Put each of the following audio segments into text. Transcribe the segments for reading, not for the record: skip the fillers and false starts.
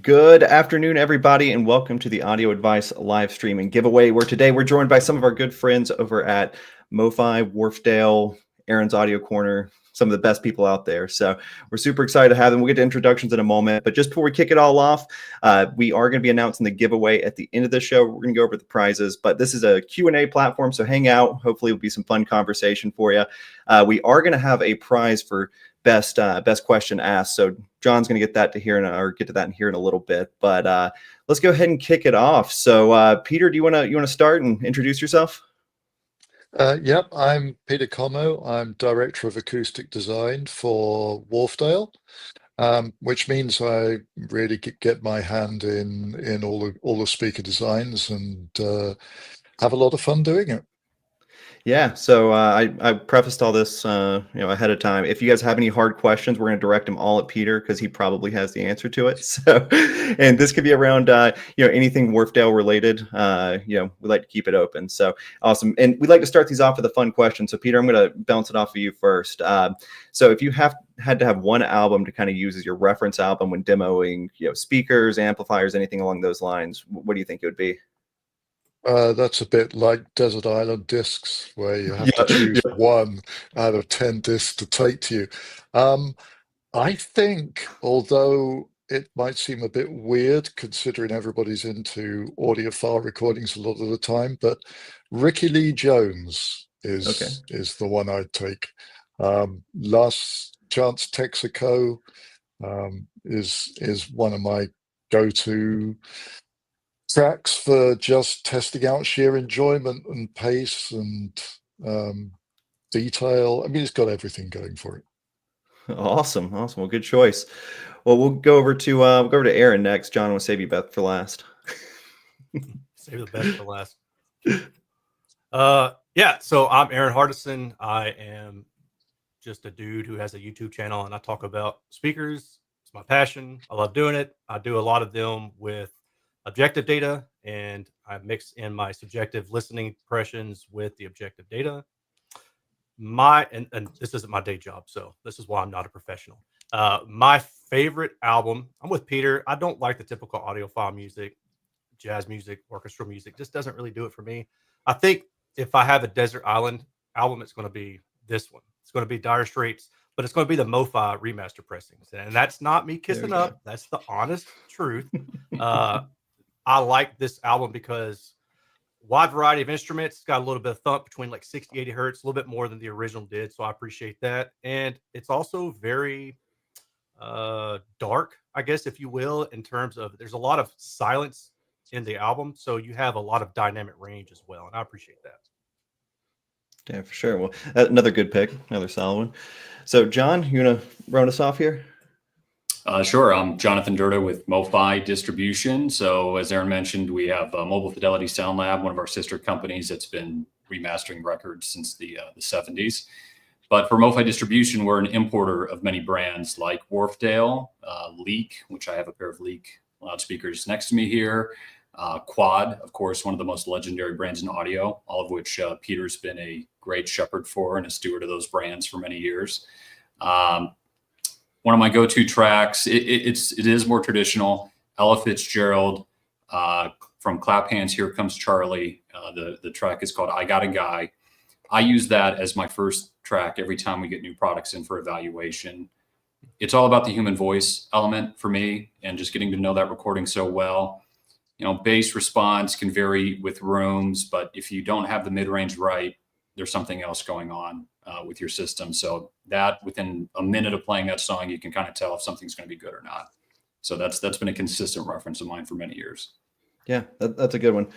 Good afternoon, everybody, and welcome to the Audio Advice live stream and giveaway. Where today we're joined by some of our good friends over at MoFi, Wharfedale, Erin's Audio Corner, some of the best people out there. So we're super excited to have them. We'll get to introductions in a moment, but just before we kick it all off, we are going to be announcing the giveaway at the end of the show. We're going to go over the prizes, but this is a Q&A platform, so hang out. Hopefully it'll be some fun conversation for you. We are going to have a prize for best question asked. So John's going to get that to here get to that in here in a little bit. But let's go ahead and kick it off. So Peter, do you want to start and introduce yourself? Yep, I'm Peter Como. I'm Director of Acoustic Design for Wharfedale, which means I really get my hand in all the speaker designs and have a lot of fun doing it. Yeah, so I prefaced all this ahead of time. If you guys have any hard questions, we're going to direct them all at Peter because he probably has the answer to it. So, and this could be around anything Wharfedale related. We like to keep it open. So awesome, and we'd like to start these off with a fun question. So Peter, I'm going to bounce it off of you first. So if you had to have one album to kind of use as your reference album when demoing, speakers, amplifiers, anything along those lines, what do you think it would be? That's a bit like Desert Island Discs, where you have to choose Yeah. one out of 10 discs to take to you. Um, I think, although it might seem a bit weird considering everybody's into audiophile recordings a lot of the time, but Ricky Lee Jones Okay. is the one I'd take. Last Chance Texaco is one of my go-to tracks for just testing out sheer enjoyment and pace and detail. I mean, it's got everything going for it. Awesome. Well, good choice. Well, we'll go over to Erin next. John, will save you Beth for last. Save the best for last. Yeah. So I'm Erin Hardison. I am just a dude who has a YouTube channel, and I talk about speakers. It's my passion. I love doing it. I do a lot of them with objective data, and I mix in my subjective listening impressions with the objective data. And this isn't my day job, so this is why I'm not a professional. My favorite album, I'm with Peter. I don't like the typical audiophile music, jazz music, orchestral music. Just doesn't really do it for me. I think if I have a Desert Island album, it's going to be this one. It's going to be Dire Straits, but it's going to be the MoFi remaster pressings, and that's not me kissing up. That's the honest truth. I like this album because wide variety of instruments. It's got a little bit of thump between like 60, 80 hertz, a little bit more than the original did. So I appreciate that. And it's also very dark, I guess, if you will, in terms of there's a lot of silence in the album. So you have a lot of dynamic range as well. And I appreciate that. Yeah, for sure. Well, another good pick, another solid one. So, John, you want to round us off here? Sure. I'm Jonathan Durda with MoFi Distribution. So as Erin mentioned, we have Mobile Fidelity Sound Lab, one of our sister companies that's been remastering records since the 70s. But for MoFi Distribution, we're an importer of many brands like Wharfedale, Leak, which I have a pair of Leak loudspeakers next to me here, Quad, of course, one of the most legendary brands in audio, all of which Peter's been a great shepherd for and a steward of those brands for many years. One of my go-to tracks, it is more traditional. Ella Fitzgerald from Clap Hands, Here Comes Charlie. The track is called I Got a Guy. I use that as my first track every time we get new products in for evaluation. It's all about the human voice element for me and just getting to know that recording so well. Bass response can vary with rooms, but if you don't have the mid-range right, there's something else going on with your system. So that within a minute of playing that song, you can kind of tell if something's going to be good or not. So that's been a consistent reference of mine for many years. Yeah, that's a good one.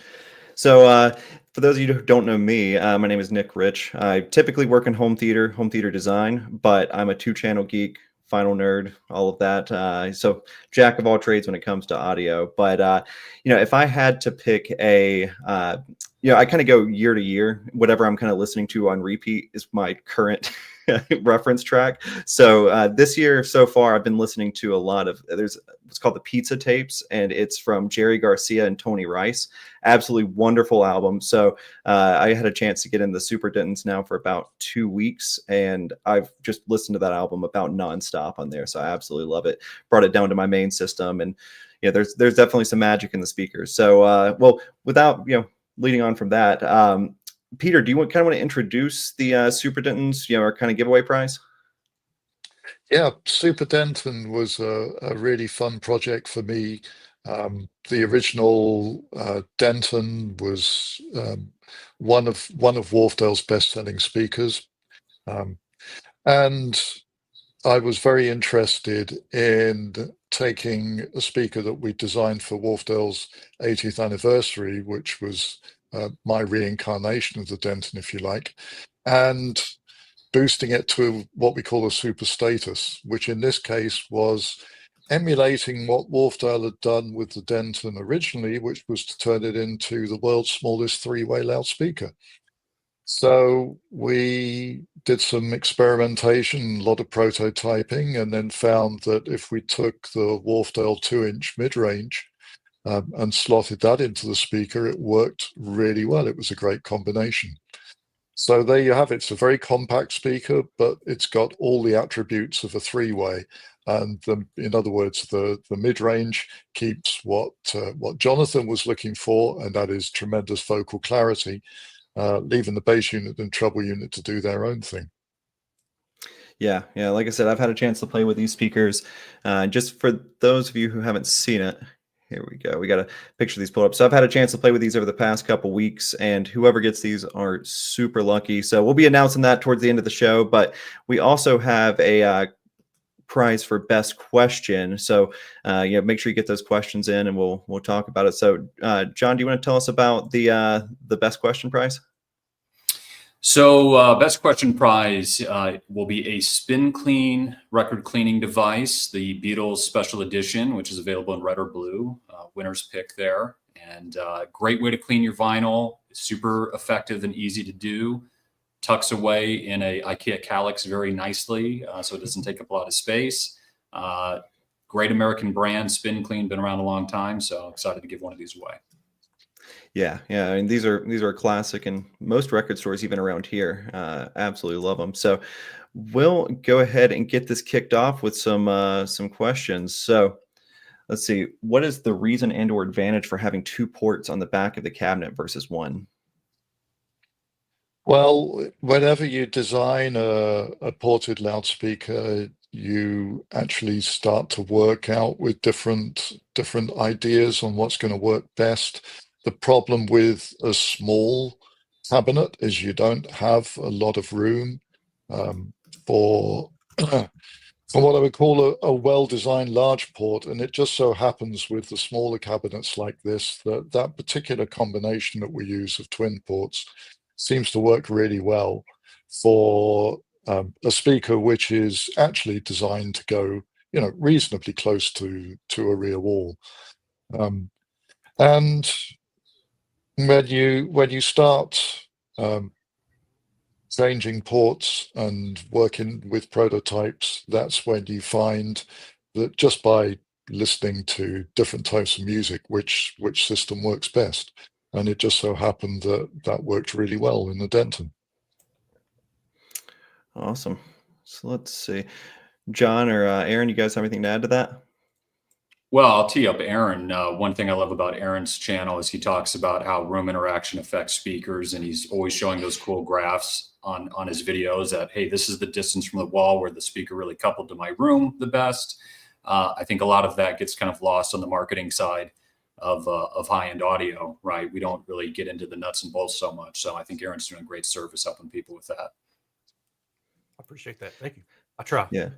So for those of you who don't know me, my name is Nick Rich. I typically work in home theater design, but I'm a two-channel geek, final nerd, all of that. So jack of all trades when it comes to audio. But if I had to pick I kind of go year to year. Whatever I'm kind of listening to on repeat is my current reference track. So this year so far, I've been listening to a lot of, there's what's called the Pizza Tapes, and it's from Jerry Garcia and Tony Rice. Absolutely wonderful album. So I had a chance to get in the Super Dentons now for about 2 weeks, and I've just listened to that album about nonstop on there. So I absolutely love it. Brought it down to my main system, and yeah, there's definitely some magic in the speakers. So well, without leading on from that, Peter, do you kind of want to introduce the Super Dentons, our kind of giveaway prize? Yeah, Super Denton was a really fun project for me. The original Denton was one of Wharfedale's best-selling speakers, and I was very interested in taking a speaker that we designed for Wharfedale's 80th anniversary, which was my reincarnation of the Denton, if you like, and boosting it to what we call a super status, which in this case was emulating what Wharfedale had done with the Denton originally, which was to turn it into the world's smallest three-way loudspeaker. So we did some experimentation, a lot of prototyping, and then found that if we took the Wharfedale 2-inch mid-range and slotted that into the speaker, it worked really well. It was a great combination. So there you have it. It's a very compact speaker, but it's got all the attributes of a three-way. And in other words, the mid-range keeps what Jonathan was looking for, and that is tremendous vocal clarity, leaving the bass unit and treble unit to do their own thing. Yeah. Like I said, I've had a chance to play with these speakers. Just for those of you who haven't seen it, here we go. We got a picture of these pulled up. So I've had a chance to play with these over the past couple weeks, and whoever gets these are super lucky. So we'll be announcing that towards the end of the show. But we also have a prize for best question. So make sure you get those questions in, and we'll talk about it. So John, do you want to tell us about the best question prize? So best question prize will be a spin clean record cleaning device, the Beatles Special Edition, which is available in red or blue. Winner's pick there. And great way to clean your vinyl. Super effective and easy to do. Tucks away in a IKEA calyx very nicely, so it doesn't take up a lot of space. Great American brand, Spin Clean, been around a long time, so excited to give one of these away. Yeah. I mean, these are a classic in most record stores, even around here. Absolutely love them. So we'll go ahead and get this kicked off with some questions. So let's see. What is the reason and/or advantage for having 2 ports on the back of the cabinet versus 1? Well, whenever you design a ported loudspeaker, you actually start to work out with different ideas on what's going to work best. The problem with a small cabinet is you don't have a lot of room for what I would call a well-designed large port, and it just so happens with the smaller cabinets like this that particular combination that we use of twin ports seems to work really well for a speaker which is actually designed to go, reasonably close to a rear wall. And when you start changing ports and working with prototypes, that's when you find that just by listening to different types of music, which system works best. And it just so happened that worked really well in the Denton. Awesome. So let's see. John or Erin, you guys have anything to add to that? Well, I'll tee up Erin. One thing I love about Erin's channel is he talks about how room interaction affects speakers, and he's always showing those cool graphs on his videos that, hey, this is the distance from the wall where the speaker really coupled to my room the best. I think a lot of that gets kind of lost on the marketing side of high-end audio, right? We don't really get into the nuts and bolts so much. So I think Erin's doing a great service helping people with that. I appreciate that. Thank you. I try. Yeah.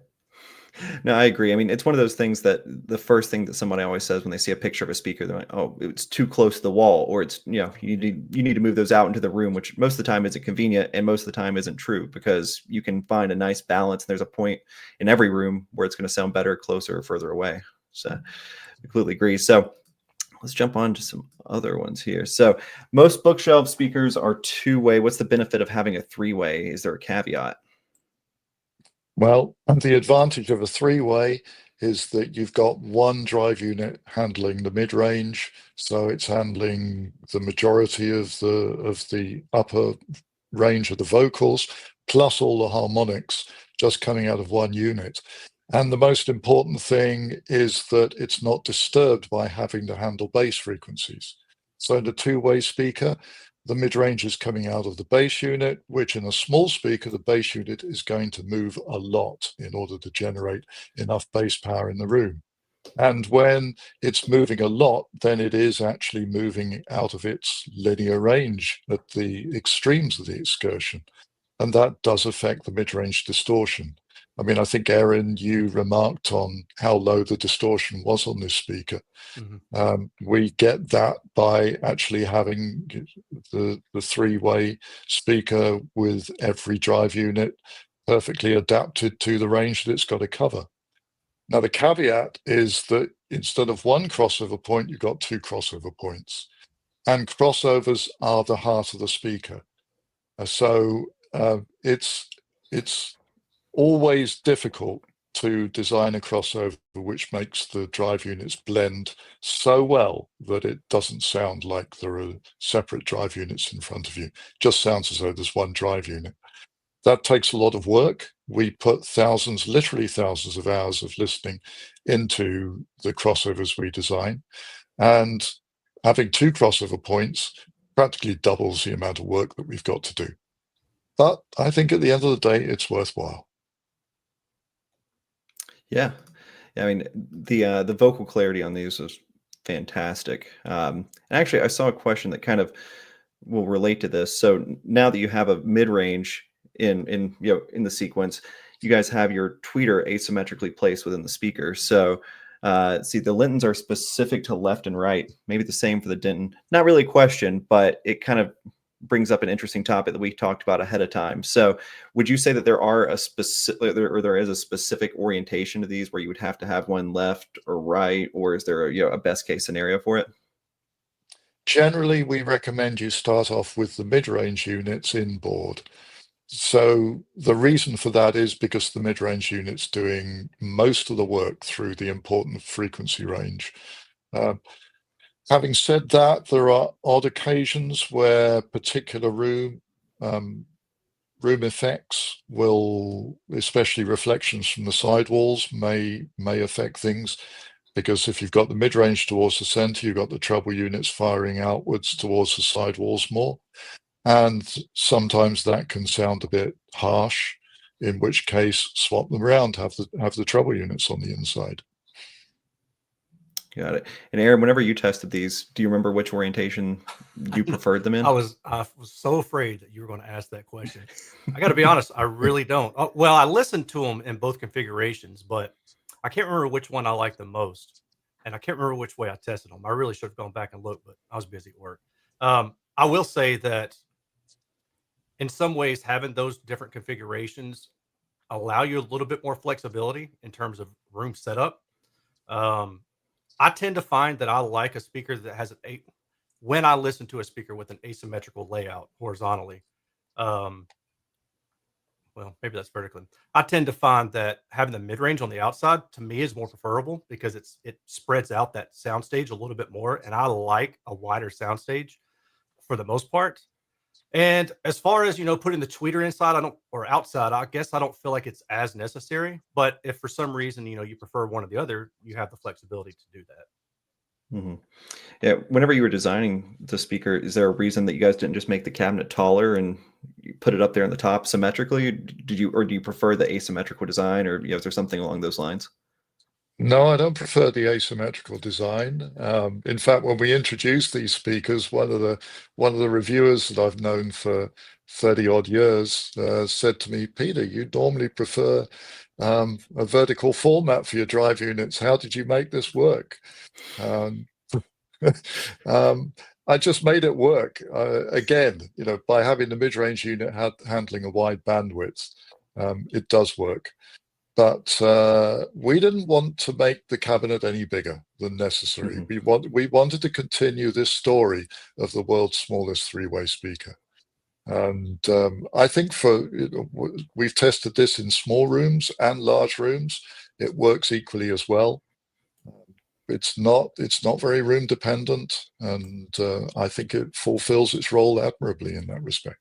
No, I agree. I mean, it's one of those things that the first thing that somebody always says when they see a picture of a speaker, they're like, "Oh, it's too close to the wall," or it's, you need to move those out into the room, which most of the time isn't convenient and most of the time isn't true, because you can find a nice balance. And there's a point in every room where it's going to sound better, closer, or further away. So I completely agree. So let's jump on to some other ones here. So most bookshelf speakers are 2-way. What's the benefit of having a 3-way? Is there a caveat? Well, and the advantage of a three-way is that you've got one drive unit handling the mid-range, so it's handling the majority of the upper range of the vocals, plus all the harmonics just coming out of one unit. And the most important thing is that it's not disturbed by having to handle bass frequencies. So in the two-way speaker, the mid-range is coming out of the bass unit, which in a small speaker, the bass unit is going to move a lot in order to generate enough bass power in the room. And when it's moving a lot, then it is actually moving out of its linear range at the extremes of the excursion. And that does affect the mid-range distortion. I mean, I think, Erin, you remarked on how low the distortion was on this speaker. We get that by actually having the three-way speaker with every drive unit perfectly adapted to the range that it's got to cover. Now, the caveat is that instead of one crossover point, you've got two crossover points. And crossovers are the heart of the speaker. So it's always difficult to design a crossover which makes the drive units blend so well that it doesn't sound like there are separate drive units in front of you. It just sounds as though there's one drive unit. That takes a lot of work. We put thousands, literally thousands of hours of listening into the crossovers we design. And having two crossover points practically doubles the amount of work that we've got to do. But I think at the end of the day, it's worthwhile. Yeah. I mean, the vocal clarity on these is fantastic. And actually, I saw a question that kind of will relate to this. So now that you have a mid-range in the sequence, you guys have your tweeter asymmetrically placed within the speaker. So see, the Lintons are specific to left and right. Maybe the same for the Denton. Not really a question, but it kind of brings up an interesting topic that we talked about ahead of time. So would you say that there is a specific orientation to these where you would have to have one left or right, or is there a best case scenario for it? Generally, we recommend you start off with the mid-range units inboard. So the reason for that is because the mid-range unit's doing most of the work through the important frequency range. Having said that, there are odd occasions where particular room effects will, especially reflections from the sidewalls, may affect things. Because if you've got the mid-range towards the center, you've got the treble units firing outwards towards the sidewalls more. And sometimes that can sound a bit harsh, in which case swap them around, have the treble units on the inside. Got it. And Erin, whenever you tested these, do you remember which orientation you preferred them in? I was so afraid that you were going to ask that question. I got to be honest, I really don't. Well, I listened to them in both configurations, but I can't remember which one I liked the most, and I can't remember which way I tested them. I really should have gone back and looked, but I was busy at work. I will say that in some ways, having those different configurations allow you a little bit more flexibility in terms of room setup. I tend to find that I like a speaker that has when I listen to a speaker with an asymmetrical layout horizontally, well, maybe that's vertically. I tend to find that having the mid-range on the outside to me is more preferable because it spreads out that soundstage a little bit more, and I like a wider soundstage for the most part. And as far as putting the tweeter inside, or outside, I guess I don't feel like it's as necessary. But if for some reason you prefer one or the other, you have the flexibility to do that. Mm-hmm. Yeah. Whenever you were designing the speaker, is there a reason that you guys didn't just make the cabinet taller and you put it up there on the top symmetrically? Do you prefer the asymmetrical design, or is there something along those lines? No, I don't prefer the asymmetrical design. In fact, when we introduced these speakers, one of the reviewers that I've known for 30 odd years said to me, "Peter, you normally prefer a vertical format for your drive units. How did you make this work?" I just made it work. Again, by having the mid-range unit handling a wide bandwidth, it does work. But we didn't want to make the cabinet any bigger than necessary. Mm-hmm. We wanted to continue this story of the world's smallest three-way speaker. And I think we've tested this in small rooms and large rooms. It works equally as well. It's not very room dependent, and I think it fulfills its role admirably in that respect.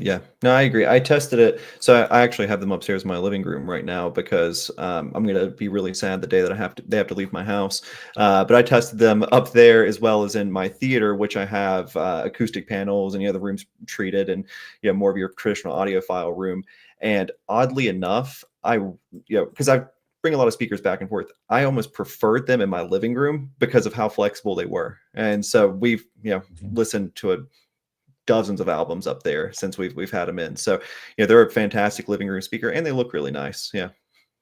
Yeah, no, I agree. I tested it. So I actually have them upstairs in my living room right now because I'm going to be really sad the day that they have to leave my house. But I tested them up there as well as in my theater, which I have acoustic panels and the room's treated, and more of your traditional audiophile room. And oddly enough, because I bring a lot of speakers back and forth, I almost preferred them in my living room because of how flexible they were. And so we've listened to dozens of albums up there since we've had them in. So they're a fantastic living room speaker, and they look really nice. Yeah,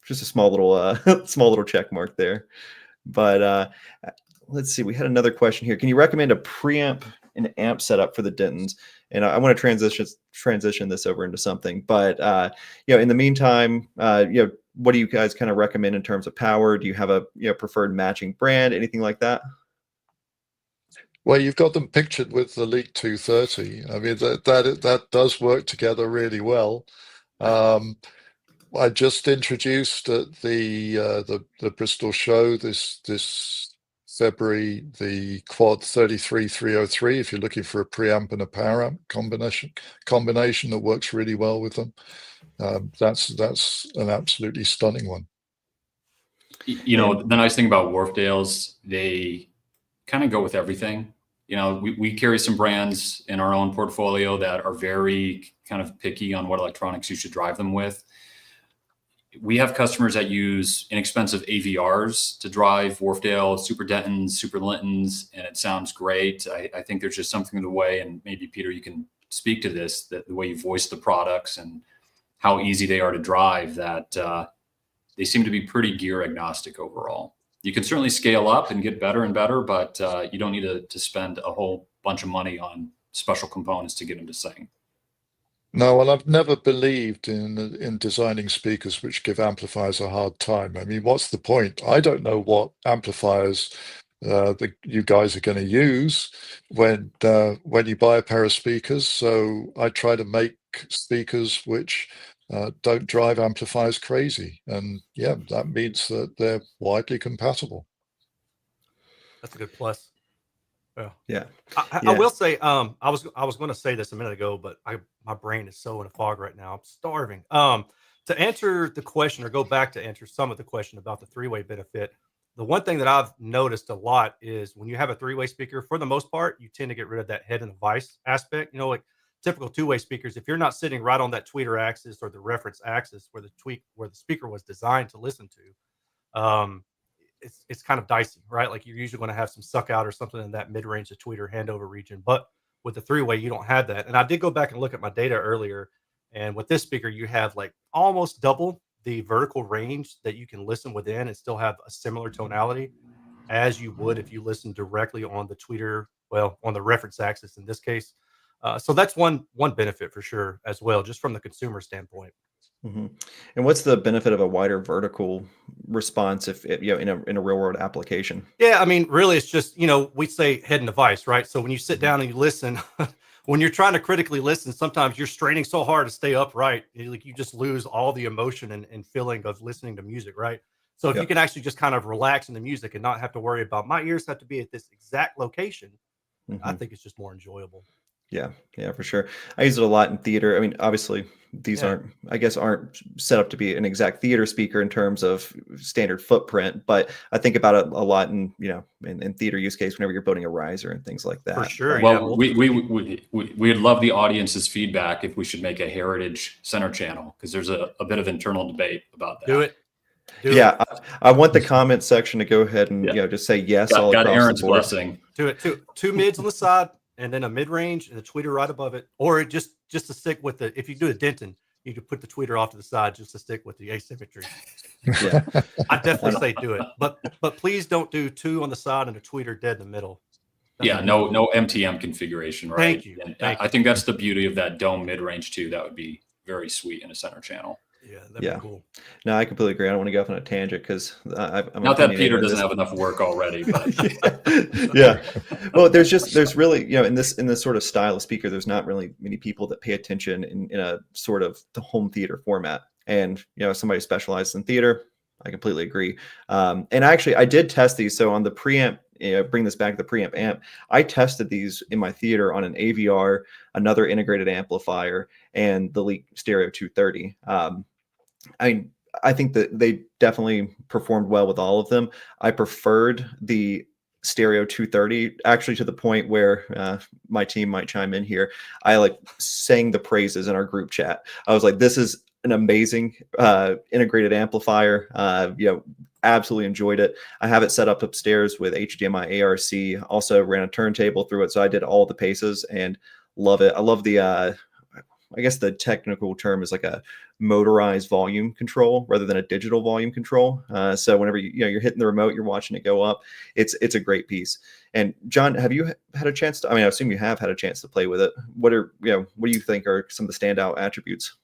just a small little check mark there. But let's see, we had another question here. Can you recommend a preamp and amp setup for the Dentons? And I want to transition this over into something, but in the meantime, what do you guys kind of recommend in terms of power? Do you have a preferred matching brand, anything like that? Well, you've got them pictured with the Leak 230. I mean, that does work together really well. I just introduced at the Bristol show this February the Quad 33303. If you're looking for a preamp and a power amp combination that works really well with them, that's an absolutely stunning one. The nice thing about Wharfedale's, they kind of go with everything. We carry some brands in our own portfolio that are very kind of picky on what electronics you should drive them with. We have customers that use inexpensive AVRs to drive Wharfedale, Super Dentons, Super Lintons, and it sounds great. I think there's just something in the way, and maybe Peter, you can speak to this, that the way you voice the products and how easy they are to drive, that they seem to be pretty gear agnostic overall. You can certainly scale up and get better and better, but you don't need to spend a whole bunch of money on special components to get them to sing. No, well, I've never believed in designing speakers which give amplifiers a hard time. I mean, what's the point? I don't know what amplifiers you guys are going to use when you buy a pair of speakers. So I try to make speakers which don't drive amplifiers crazy, and that means that they're widely compatible. That's a good plus. Yeah. I will say, I was going to say this a minute ago, but my brain is so in a fog right now. I'm starving. To answer the question, or go back to answer some of the question about the three-way benefit, the one thing that I've noticed a lot is when you have a three-way speaker, for the most part, you tend to get rid of that head and device aspect. Like typical two-way speakers, if you're not sitting right on that tweeter axis or the reference axis where the speaker was designed to listen to, it's kind of dicey, right? Like you're usually going to have some suck out or something in that mid-range to tweeter handover region. But with the three-way, you don't have that. And I did go back and look at my data earlier. And with this speaker, you have like almost double the vertical range that you can listen within and still have a similar tonality as you would if you listen directly on the tweeter, on the reference axis in this case. So that's one benefit for sure as well, just from the consumer standpoint. Mm-hmm. And what's the benefit of a wider vertical response if in a real world application? Yeah, I mean, really, it's just we say head and device, right? So when you sit down and you listen, when you're trying to critically listen, sometimes you're straining so hard to stay upright, like you just lose all the emotion and feeling of listening to music, right? So if you can actually just kind of relax in the music and not have to worry about my ears have to be at this exact location, I think it's just more enjoyable. Yeah, for sure. I use it a lot in theater. I mean, obviously, these aren't set up to be an exact theater speaker in terms of standard footprint, but I think about it a lot in theater use case whenever you're building a riser and things like that. For sure. Well, we'd love the audience's feedback if we should make a heritage center channel, because there's a bit of internal debate about that. Do it. I want the comment section to go ahead and just say yes. Got Erin's blessing. Do it. Two mids on the side, and then a mid-range and a tweeter right above it, or just to stick with the. If you do a Denton, you could put the tweeter off to the side just to stick with the asymmetry. Yeah, I definitely say do it, but please don't do two on the side and a tweeter dead in the middle. No MTM configuration, right? Thank you. I think that's the beauty of that dome mid-range too. That would be very sweet in a center channel. Yeah, that'd Yeah. be cool. No, I completely agree. I don't want to go off on a tangent because I'm Not that opinionated Peter on doesn't this. have enough work already, but Yeah. Well, there's really, in this sort of style of speaker, there's not really many people that pay attention in a sort of the home theater format. And, somebody specialized in theater, I completely agree. And actually, I did test these. So on the preamp, bring this back to the preamp amp, I tested these in my theater on an AVR, another integrated amplifier, and the Leak Stereo 230. I think that they definitely performed well with all of them. I preferred the Stereo 230, actually, to the point where my team might chime in here. I like sang the praises in our group chat. I was like, this is an amazing integrated amplifier. Absolutely enjoyed it. I have it set up upstairs with HDMI ARC. Also ran a turntable through it, so I did all the paces and love it. I love the I guess the technical term is like a motorized volume control rather than a digital volume control. So whenever you're hitting the remote, you're watching it go up. It's a great piece. And John, have you had a chance to? I mean, I assume you have had a chance to play with it. What do you think are some of the standout attributes?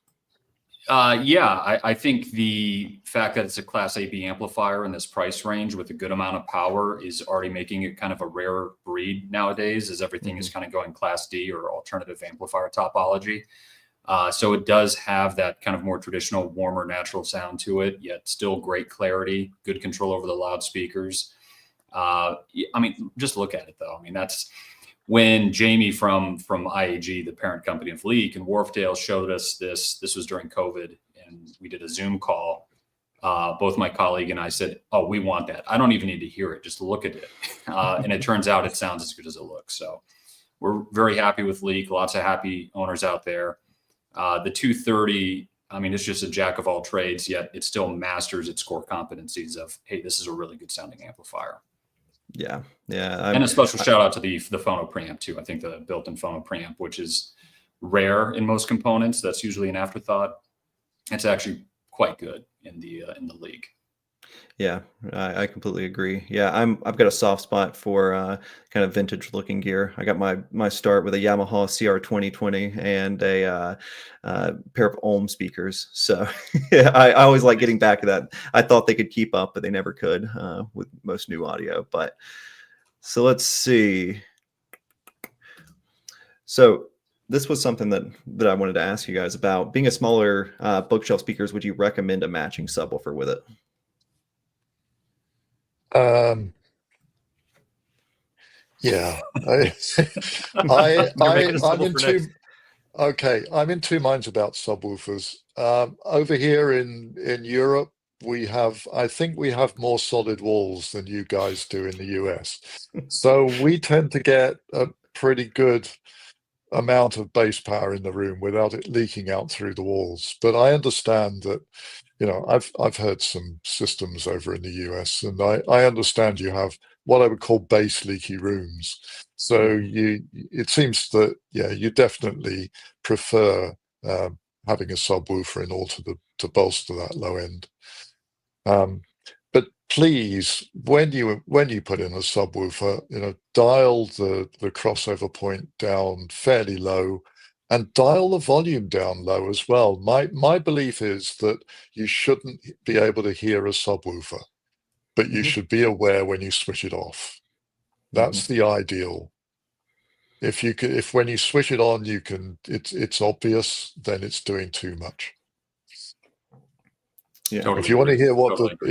I think the fact that it's a Class AB amplifier in this price range with a good amount of power is already making it kind of a rare breed nowadays, as everything is kind of going Class D or alternative amplifier topology. So it does have that kind of more traditional, warmer, natural sound to it, yet still great clarity, good control over the loudspeakers. I mean, just look at it though. I mean, that's when Jamie from IAG, the parent company of Leak, and Wharfedale showed us this. This was during COVID, and we did a Zoom call. Both my colleague and I said, "Oh, we want that. I don't even need to hear it. Just look at it." And it turns out it sounds as good as it looks. So we're very happy with Leak. Lots of happy owners out there. The 230, I mean, it's just a jack of all trades, yet it still masters its core competencies of, hey, this is a really good sounding amplifier. Yeah. And a special shout out to the phono preamp too. I think the built-in phono preamp, which is rare in most components, that's usually an afterthought. It's actually quite good in the League. Yeah, I completely agree. Yeah, I've got a soft spot for kind of vintage looking gear. I got my start with a Yamaha CR 2020 and a pair of Ohm speakers. So yeah, I always like getting back to that. I thought they could keep up, but they never could with most new audio. But so let's see. So this was something that I wanted to ask you guys about. Being a smaller bookshelf speakers, would you recommend a matching subwoofer with it? Yeah, You're making a I'm subwoofer in next. I'm in two minds about subwoofers. Over here in Europe, I think we have more solid walls than you guys do in the US. So we tend to get a pretty good amount of bass power in the room without it leaking out through the walls. But I understand that, I've heard some systems over in the US, and I understand you have what I would call bass leaky rooms. So it seems that you definitely prefer having a subwoofer in order to bolster that low end. But please, when you put in a subwoofer, dial the crossover point down fairly low, and dial the volume down low as well. My belief is that you shouldn't be able to hear a subwoofer, but you should be aware when you switch it off. That's the ideal. If when you switch it on, it's obvious, then it's doing too much. Yeah. Totally If you want to agree. hear Totally agree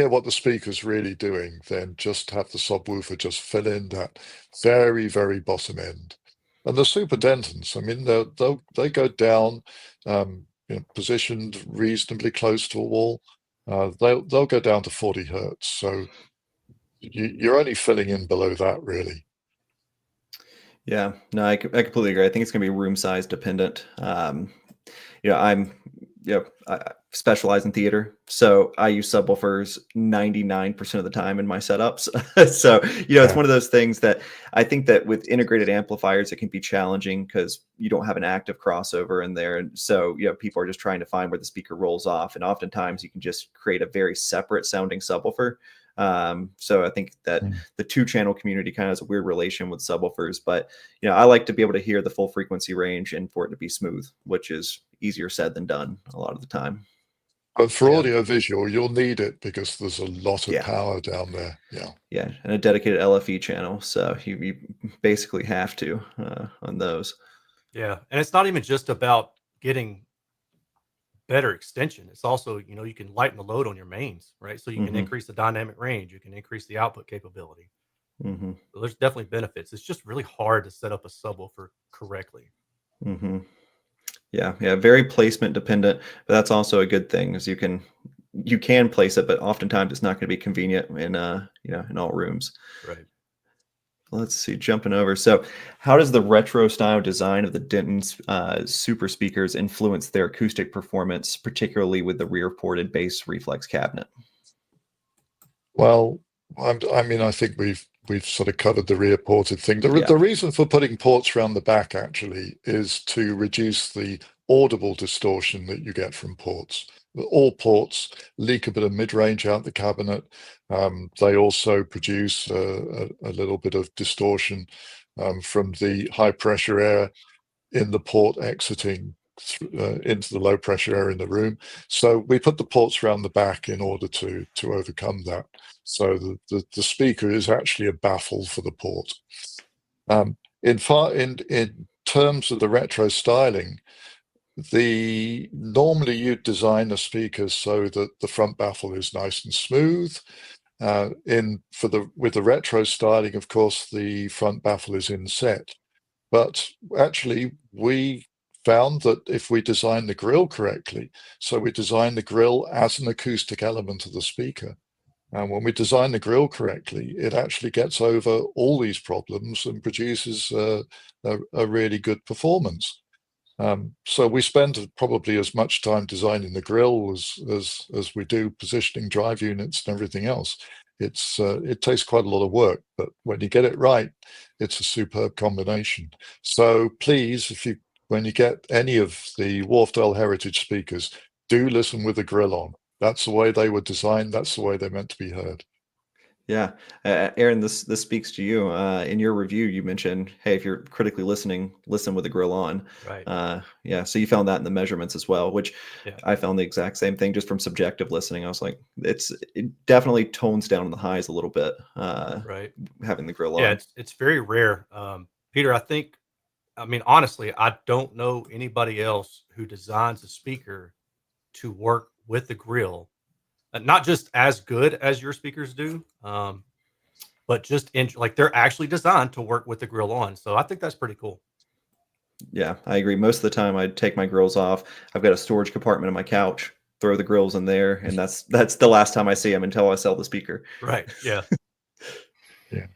with that. the speaker's really doing, then just have the subwoofer just fill in that very, very bottom end. And the Super Dentons, I mean, they go down, positioned reasonably close to a wall. They'll go down to 40 hertz. So you're only filling in below that, really. Yeah, no, I completely agree. I think it's going to be room size dependent. I specialize in theater, so I use subwoofers 99% of the time in my setups. So, it's one of those things that I think that with integrated amplifiers, it can be challenging because you don't have an active crossover in there. And so, people are just trying to find where the speaker rolls off. And oftentimes you can just create a very separate sounding subwoofer. So I think that the 2-channel community kind of has a weird relation with subwoofers, but I like to be able to hear the full frequency range and for it to be smooth, which is easier said than done a lot of the time. But for Yeah. audio visual, you'll need it because there's a lot of Yeah. power down there. Yeah. Yeah, and a dedicated LFE channel, so you basically have to on those. Yeah, and it's not even just about getting better extension. It's also, you can lighten the load on your mains, right? So you can Mhm. increase the dynamic range, you can increase the output capability. Hmm. So there's definitely benefits. It's just really hard to set up a subwoofer correctly. Hmm. Yeah, yeah, very placement dependent, but that's also a good thing, is you can place it, but oftentimes it's not going to be convenient in in all rooms. Right. Let's see, jumping over. So, how does the retro style design of the Denton's super speakers influence their acoustic performance, particularly with the rear ported bass reflex cabinet? Well, I mean, I think we've sort of covered the rear ported thing. Yeah. The reason for putting ports around the back actually is to reduce the audible distortion that you get from ports. All ports leak a bit of mid-range out the cabinet. They also produce a little bit of distortion from the high pressure air in the port exiting into the low pressure air in the room. So we put the ports around the back in order to overcome that. So the speaker is actually a baffle for the port. In terms of the retro styling, normally you design a speaker so that the front baffle is nice and smooth. With the retro styling, of course, the front baffle is inset. But actually, we found that if we design the grill correctly, so we design the grill as an acoustic element of the speaker, and when we design the grill correctly, it actually gets over all these problems and produces a really good performance. So we spend probably as much time designing the grill as we do positioning drive units and everything else. It takes quite a lot of work, but when you get it right, it's a superb combination. So please, when you get any of the Wharfedale Heritage speakers, do listen with the grill on. That's the way they were designed. That's the way they're meant to be heard. Yeah, Erin, this speaks to you. In your review, you mentioned, hey, if you're critically listening, listen with the grill on. Right. Yeah, so you found that in the measurements as well, which Yeah. I found the exact same thing just from subjective listening. I was like, it definitely tones down the highs a little bit. Right. Having the grill Yeah, on. it's very rare. Peter, I mean, honestly, I don't know anybody else who designs a speaker to work with the grill, not just as good as your speakers do, but just like they're actually designed to work with the grill on. So I think that's pretty cool. Yeah, I agree. Most of the time, I take my grills off. I've got a storage compartment on my couch. Throw the grills in there, and that's the last time I see them until I sell the speaker. Right. Yeah. Yeah.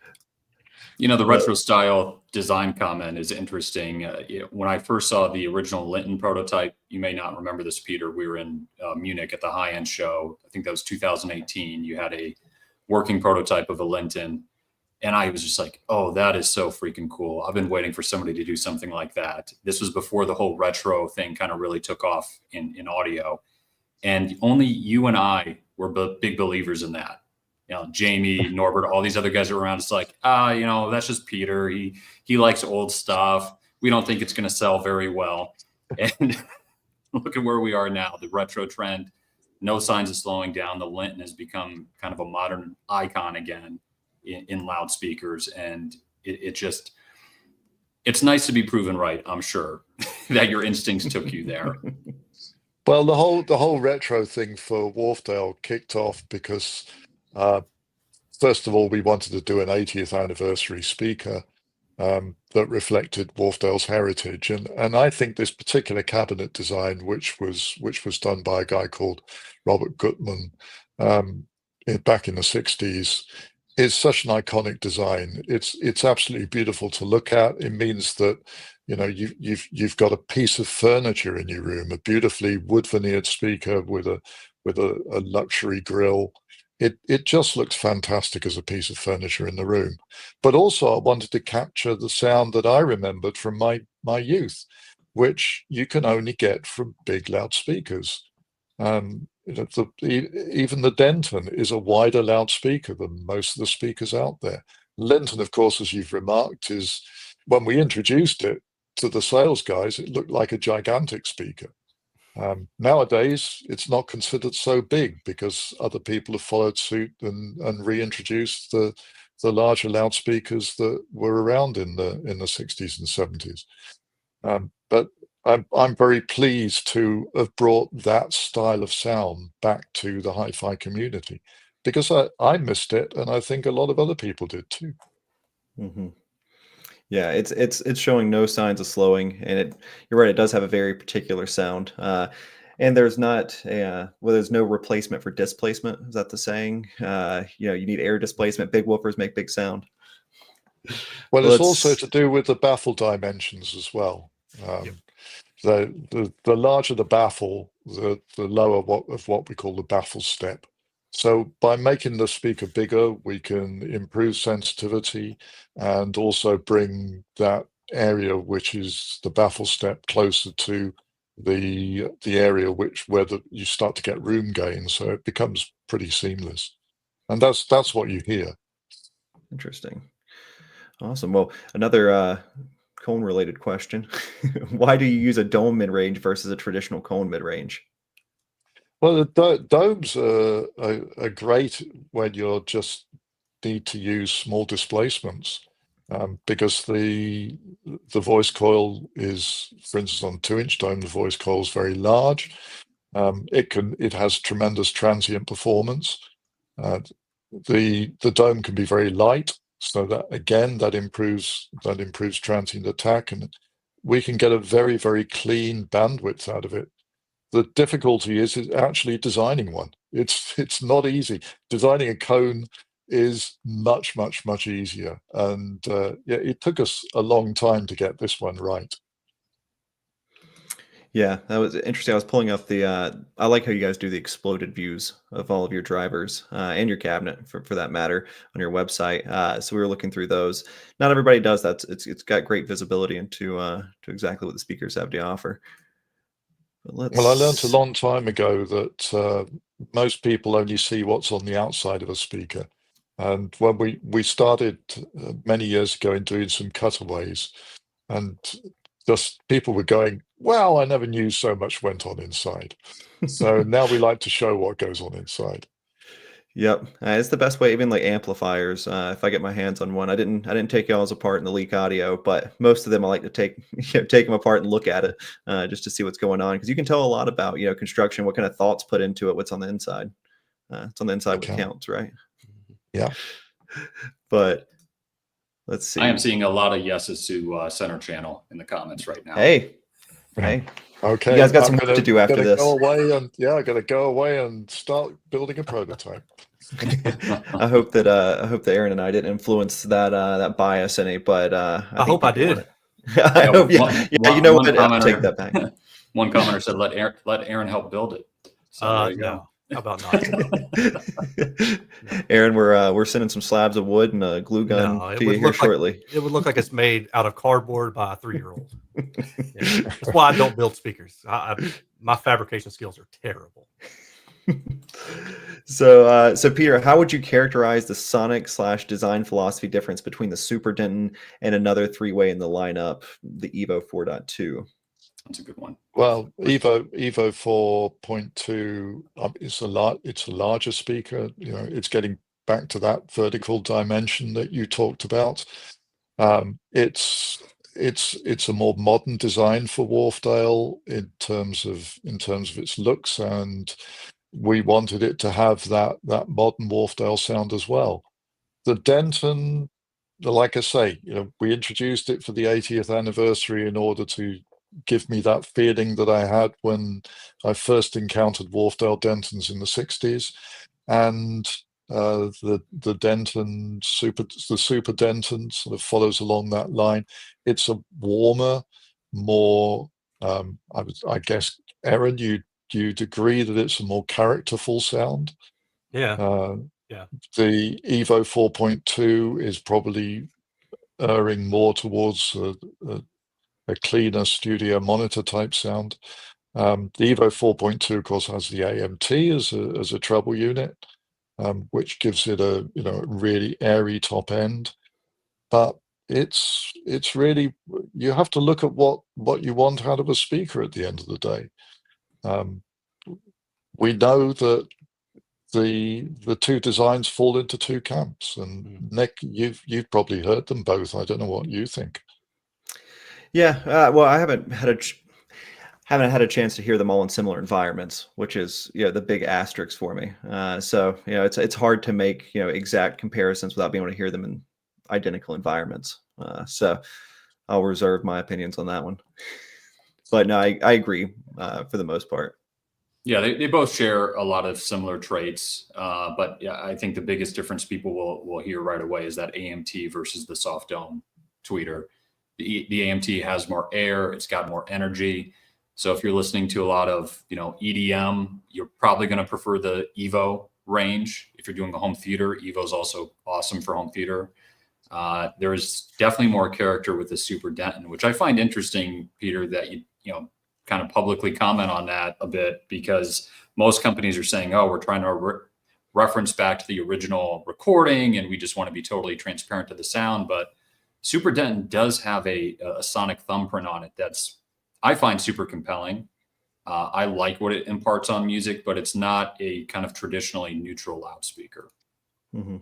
The retro style design comment is interesting. When I first saw the original Linton prototype, you may not remember this, Peter. We were in Munich at the high-end show. I think that was 2018. You had a working prototype of a Linton, and I was just like, oh, that is so freaking cool. I've been waiting for somebody to do something like that. This was before the whole retro thing kind of really took off in audio. And only you and I were big believers in that. Jamie, Norbert, all these other guys around. It's like, that's just Peter. He likes old stuff. We don't think it's going to sell very well. And look at where we are now. The retro trend, no signs of slowing down. The Linton has become kind of a modern icon again in loudspeakers. And it's nice to be proven right, I'm sure, that your instincts took you there. Well, the whole retro thing for Wharfedale kicked off because first of all, we wanted to do an 80th anniversary speaker that reflected Wharfedale's heritage, and I think this particular cabinet design, which was done by a guy called Robert Gutman back in the 60s, is such an iconic design. It's absolutely beautiful to look at. It means that you've got a piece of furniture in your room, a beautifully wood veneered speaker with a luxury grill. It just looks fantastic as a piece of furniture in the room. But also I wanted to capture the sound that I remembered from my youth, which you can only get from big loudspeakers. Even the Denton is a wider loudspeaker than most of the speakers out there. Linton, of course, as you've remarked, is when we introduced it to the sales guys, it looked like a gigantic speaker. Nowadays, it's not considered so big because other people have followed suit and reintroduced the larger loudspeakers that were around in the 60s and 70s. But I'm very pleased to have brought that style of sound back to the hi-fi community because I missed it, and I think a lot of other people did too. Mm-hmm. Yeah, it's showing no signs of slowing, and you're right, it does have a very particular sound. And there's not there's no replacement for displacement. Is that the saying? You need air displacement. Big woofers make big sound. Well, it's also to do with the baffle dimensions as well. The larger the baffle, the lower what we call the baffle step. So by making the speaker bigger, we can improve sensitivity and also bring that area, which is the baffle step, closer to the area where you start to get room gain. So it becomes pretty seamless, and that's what you hear. Interesting. Awesome. Well, another cone related question. Why do you use a dome mid-range versus a traditional cone mid-range? Well, the domes are great when you just need to use small displacements, because the voice coil is, for instance, on 2-inch dome, the voice coil is very large. It has tremendous transient performance. The dome can be very light, so that again that improves transient attack, and we can get a very, very clean bandwidth out of it. The difficulty is actually designing one. It's not easy. Designing a cone is much, much, much easier. And it took us a long time to get this one right. Yeah, that was interesting. I was pulling up I like how you guys do the exploded views of all of your drivers and your cabinet for that matter on your website. So we were looking through those. Not everybody does that. It's got great visibility into to exactly what the speakers have to offer. Well, I learned a long time ago that most people only see what's on the outside of a speaker. And when we started many years ago in doing some cutaways, and just people were going, "Wow, I never knew so much went on inside." So now we like to show what goes on inside. Yep, it's the best way. Even like amplifiers, if I get my hands on one, I didn't take y'all's apart in the leak audio, but most of them I like to take take them apart and look at it just to see what's going on, because you can tell a lot about construction, what kind of thoughts put into it, what's on the inside. It's on the inside what counts, right? Yeah. But let's see. I am seeing a lot of yeses to center channel in the comments right now. Hey. Okay. You guys got some work to do after this. I got to go away and start building a prototype. I hope that Erin and I didn't influence that bias any, but I hope I did. I hope. You know what? I'll take that back. One commenter said, "Let Erin help build it." So there you go. How about not? Erin, we're sending some slabs of wood and a glue gun to you here shortly. It would look like it's made out of cardboard by a 3-year-old. Yeah. That's why I don't build speakers. My fabrication skills are terrible. So Peter, how would you characterize the sonic/design philosophy difference between the Super Denton and another 3-way in the lineup, the Evo 4.2? That's a good one. Well, Evo 4.2, it's a larger speaker. It's getting back to that vertical dimension that you talked about. It's a more modern design for Wharfedale in terms of its looks, and we wanted it to have that modern Wharfedale sound as well. The Denton, like I say, we introduced it for the 80th anniversary in order to give me that feeling that I had when I first encountered Wharfedale Dentons in the 60s, and the Denton Super Denton sort of follows along that line. It's a warmer, more I guess, Erin, you'd agree that it's a more characterful sound. Yeah. The Evo 4.2 is probably erring more towards a cleaner studio monitor type sound. The Evo 4.2, of course, has the AMT as a treble unit, which gives it a really airy top end. But it's really, you have to look at what you want out of a speaker at the end of the day. We know that the two designs fall into two camps, and Nick, you've probably heard them both. I don't know what you think. Yeah, well, I haven't had a chance to hear them all in similar environments, which is the big asterisk for me. So it's hard to make exact comparisons without being able to hear them in identical environments. So I'll reserve my opinions on that one. But no, I agree for the most part. Yeah, they both share a lot of similar traits, but yeah, I think the biggest difference people will hear right away is that AMT versus the soft dome tweeter. The AMT has more air, it's got more energy. So if you're listening to a lot of EDM, you're probably going to prefer the Evo range. If you're doing a home theater, Evo is also awesome for home theater. There is definitely more character with the Super Denton, which I find interesting, Peter, that you kind of publicly comment on that a bit, because most companies are saying, oh, we're trying to reference back to the original recording and we just want to be totally transparent to the sound. But Super Denton does have a sonic thumbprint on it that's, I find, super compelling. I like what it imparts on music, but it's not a kind of traditionally neutral loudspeaker. Mm-hmm.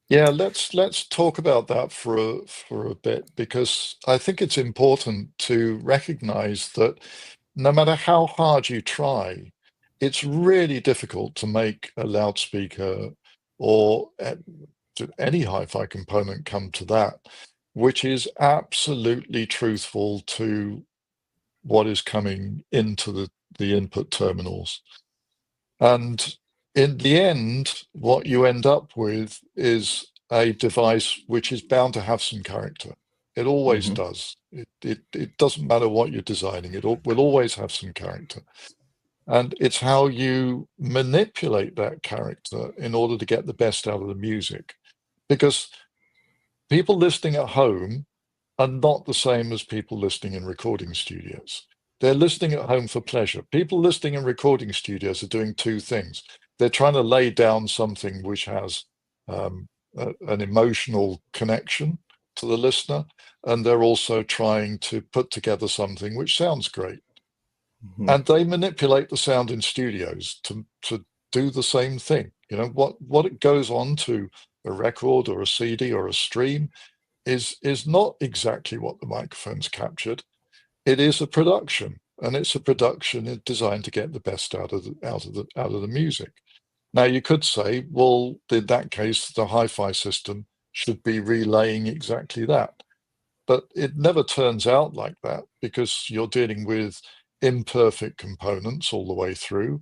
Yeah, let's talk about that for a bit, because I think it's important to recognize that no matter how hard you try, it's really difficult to make a loudspeaker or any hi-fi component come to that, which is absolutely truthful to what is coming into the input terminals. And in the end, what you end up with is a device which is bound to have some character. It always does. It doesn't matter what you're designing. It will always have some character. And it's how you manipulate that character in order to get the best out of the music. Because people listening at home are not the same as people listening in recording studios. They're listening at home for pleasure. People listening in recording studios are doing two things. They're trying to lay down something which has an emotional connection to the listener, and they're also trying to put together something which sounds great. And they manipulate the sound in studios to do the same thing. What it goes on to a record or a CD or a stream is not exactly what the microphone's captured. It is a production, and it's a production designed to get the best out of the music. Now, you could say, well, in that case, the hi-fi system should be relaying exactly that. But it never turns out like that, because you're dealing with imperfect components all the way through.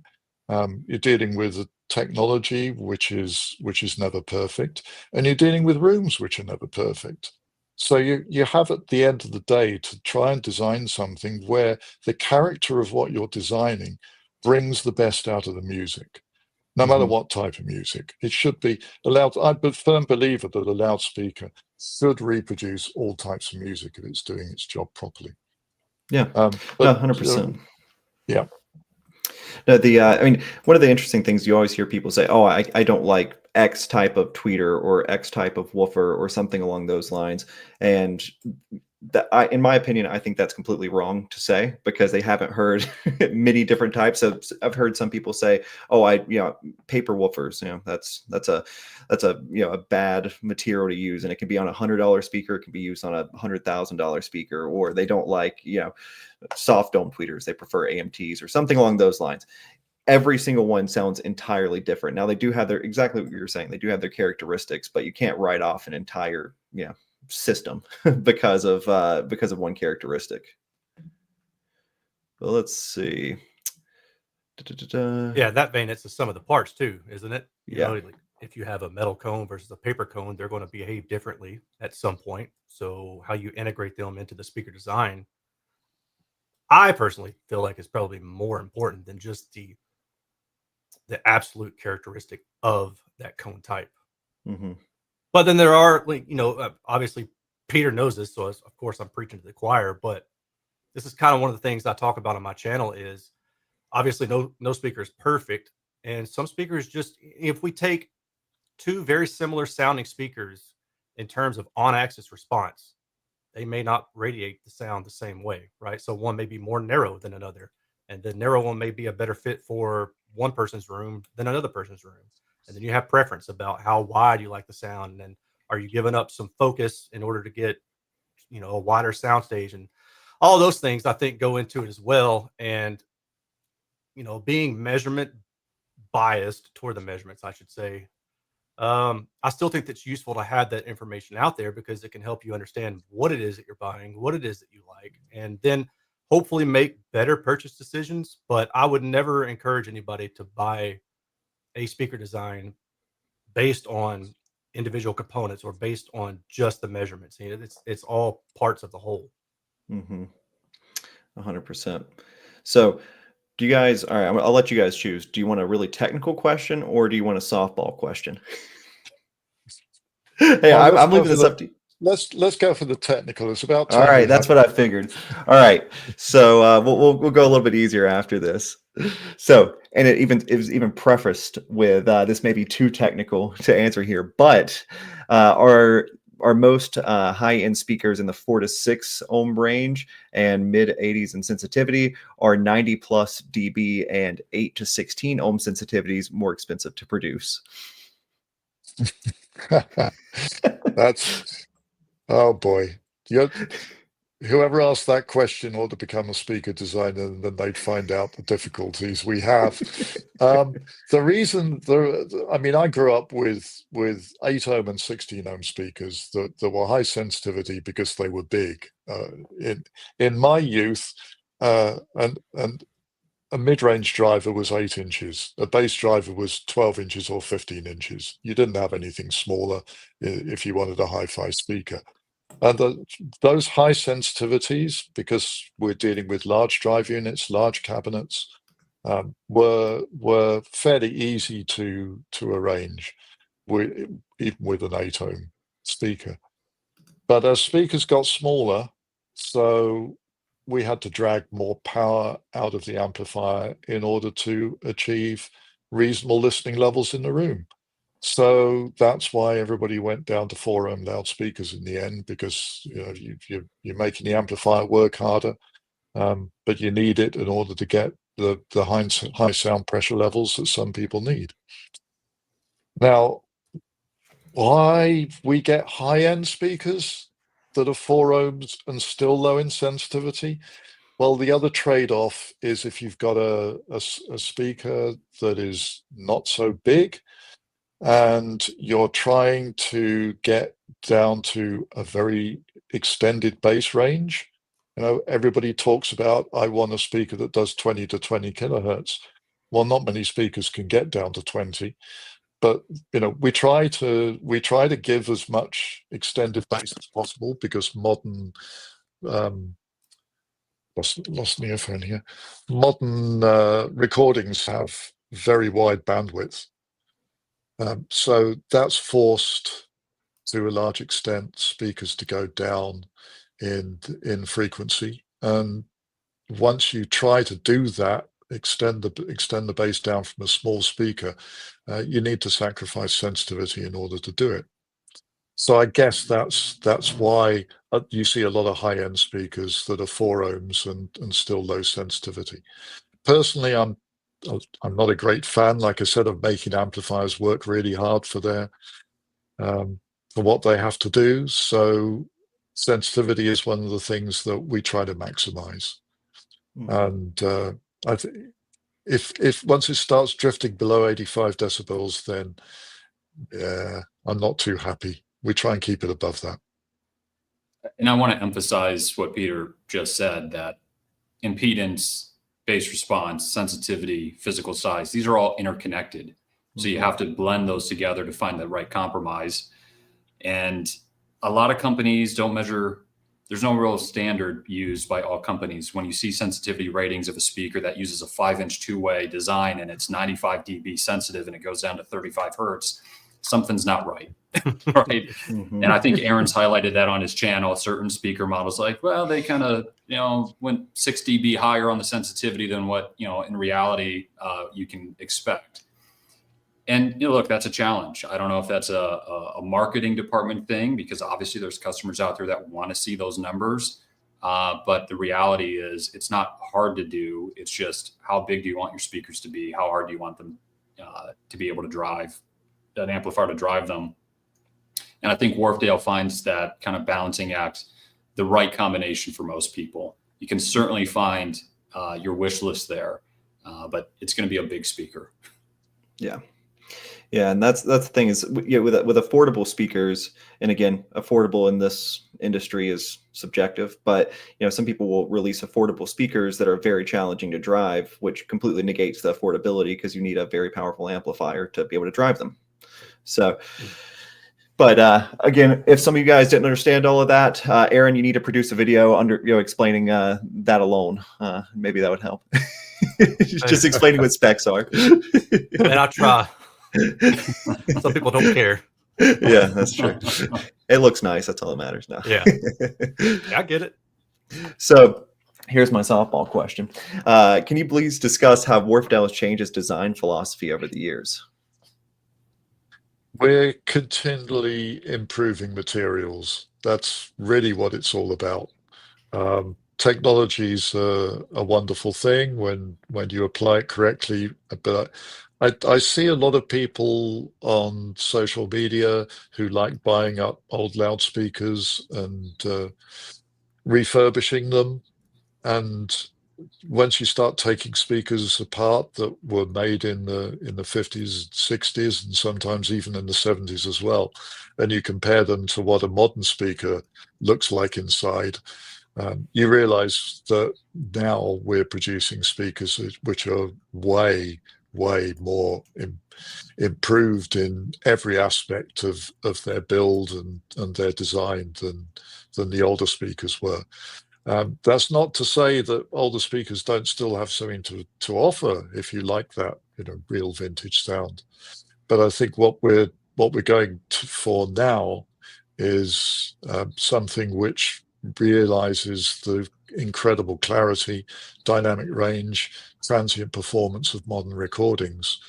You're dealing with a technology which is never perfect, and you're dealing with rooms which are never perfect. So you have, at the end of the day, to try and design something where the character of what you're designing brings the best out of the music, no matter what type of music. It should be allowed. I'm a firm believer that a loudspeaker should reproduce all types of music if it's doing its job properly. Yeah, but 100%. Yeah. No, I mean, one of the interesting things you always hear people say, oh, I don't like X type of tweeter or X type of woofer or something along those lines. And in my opinion, I think that's completely wrong to say, because they haven't heard many different types of. I've heard some people say, "Oh, paper woofers. That's a bad material to use, and it can be on $100 speaker, it can be used on a $100,000 speaker." Or they don't like soft dome tweeters; they prefer AMTs or something along those lines. Every single one sounds entirely different. Now, they do have exactly what you're saying. They do have their characteristics, but you can't write off an entire system because of one characteristic. But let's see. Yeah, that vein, it's the sum of the parts too, isn't it? Like if you have a metal cone versus a paper cone, they're going to behave differently at some point. So how you integrate them into the speaker design, I personally feel like, is probably more important than just the absolute characteristic of that cone type. But then there are, obviously Peter knows this, so of course I'm preaching to the choir, but this is kind of one of the things I talk about on my channel is, obviously no speaker is perfect. And some speakers, just if we take two very similar sounding speakers in terms of on-axis response, they may not radiate the sound the same way, right? So one may be more narrow than another. And the narrow one may be a better fit for one person's room than another person's room. And then you have preference about how wide you like the sound. And then are you giving up some focus in order to get, a wider soundstage? And all those things I think go into it as well. And, being measurement biased toward the measurements, I should say, I still think that's useful to have that information out there because it can help you understand what it is that you're buying, what it is that you like, and then hopefully make better purchase decisions. But I would never encourage anybody to buy a speaker design based on individual components or based on just the measurements. It's all parts of the whole. 100%. So do you guys, all right, I'll let you guys choose. Do you want a really technical question or do you want a softball question? Hey, Well, I'm leaving this up to you. Let's go for the technical. It's about All time. right, that's what I figured. All right, so we'll go a little bit easier after this. So, and it was even prefaced with this may be too technical to answer here, but are most high-end speakers in the 4 to 6 ohm range and mid 80s in sensitivity, are 90 plus dB and 8 to 16 ohm sensitivities more expensive to produce? That's, oh boy. Whoever asked that question ought to become a speaker designer, and then they'd find out the difficulties we have. The reason, I mean, I grew up with 8 ohm and 16 ohm speakers that were high sensitivity because they were big. In my youth, and a mid-range driver was 8 inches. A bass driver was 12 inches or 15 inches. You didn't have anything smaller if you wanted a hi-fi speaker. And those high sensitivities, because we're dealing with large drive units, large cabinets, were fairly easy to arrange, even with an 8 ohm speaker. But as speakers got smaller, so we had to drag more power out of the amplifier in order to achieve reasonable listening levels in the room. So that's why everybody went down to 4 ohm loudspeakers in the end, because you're making the amplifier work harder, but you need it in order to get the high sound pressure levels that some people need. Now, why we get high-end speakers that are 4 ohms and still low in sensitivity? Well, the other trade-off is if you've got a speaker that is not so big and you're trying to get down to a very extended bass range. Everybody talks about, I want a speaker that does 20 to 20 kilohertz. Well, not many speakers can get down to 20, but we try to give as much extended bass as possible, because modern lost an earphone here. Modern recordings have very wide bandwidth. So that's forced, to a large extent, speakers to go down in frequency. And once you try to do that, extend the bass down from a small speaker, you need to sacrifice sensitivity in order to do it. So I guess that's why you see a lot of high-end speakers that are 4 ohms and still low sensitivity. Personally, I'm not a great fan, like I said, of making amplifiers work really hard for what they have to do. So sensitivity is one of the things that we try to maximize. And I think if once it starts drifting below 85 decibels, then yeah, I'm not too happy. We try and keep it above that. And I want to emphasize what Peter just said, that impedance, bass response, sensitivity, physical size, these are all interconnected. So you have to blend those together to find the right compromise. And a lot of companies don't measure, there's no real standard used by all companies. When you see sensitivity ratings of a speaker that uses a 5-inch two-way design and it's 95 dB sensitive and it goes down to 35 hertz, something's not right. Right. And I think Erin's highlighted that on his channel. Certain speaker models, like, well, they kind of, went 6 dB higher on the sensitivity than what, in reality, you can expect. And look, that's a challenge. I don't know if that's a marketing department thing, because obviously there's customers out there that want to see those numbers. But the reality is it's not hard to do. It's just how big do you want your speakers to be? How hard do you want them to be able to drive an amplifier to drive them? And I think Wharfedale finds that kind of balancing act the right combination for most people. You can certainly find your wish list there, but it's going to be a big speaker. Yeah. Yeah, and that's the thing is, yeah, with affordable speakers, and again, affordable in this industry is subjective, but some people will release affordable speakers that are very challenging to drive, which completely negates the affordability because you need a very powerful amplifier to be able to drive them. So, but again, if some of you guys didn't understand all of that, Erin, you need to produce a video explaining that alone. Maybe that would help. Just explaining what specs are. And I try. Some people don't care. Yeah, that's true. It looks nice. That's all that matters now. Yeah. I get it. So here's my softball question. Can you please discuss how Wharfedale has changed its design philosophy over the years? We're continually improving materials. That's really what it's all about. Technology's a wonderful thing when you apply it correctly, but I see a lot of people on social media who like buying up old loudspeakers and refurbishing them. And once you start taking speakers apart that were made in the 50s, 60s, and sometimes even in the 70s as well, and you compare them to what a modern speaker looks like inside, you realize that now we're producing speakers which are way more improved in every aspect of their build and their design than the older speakers were. That's not to say that older speakers don't still have something to offer if you like that real vintage sound. But I think what we're going for now is something which realizes the incredible clarity, dynamic range, transient performance of modern recordings.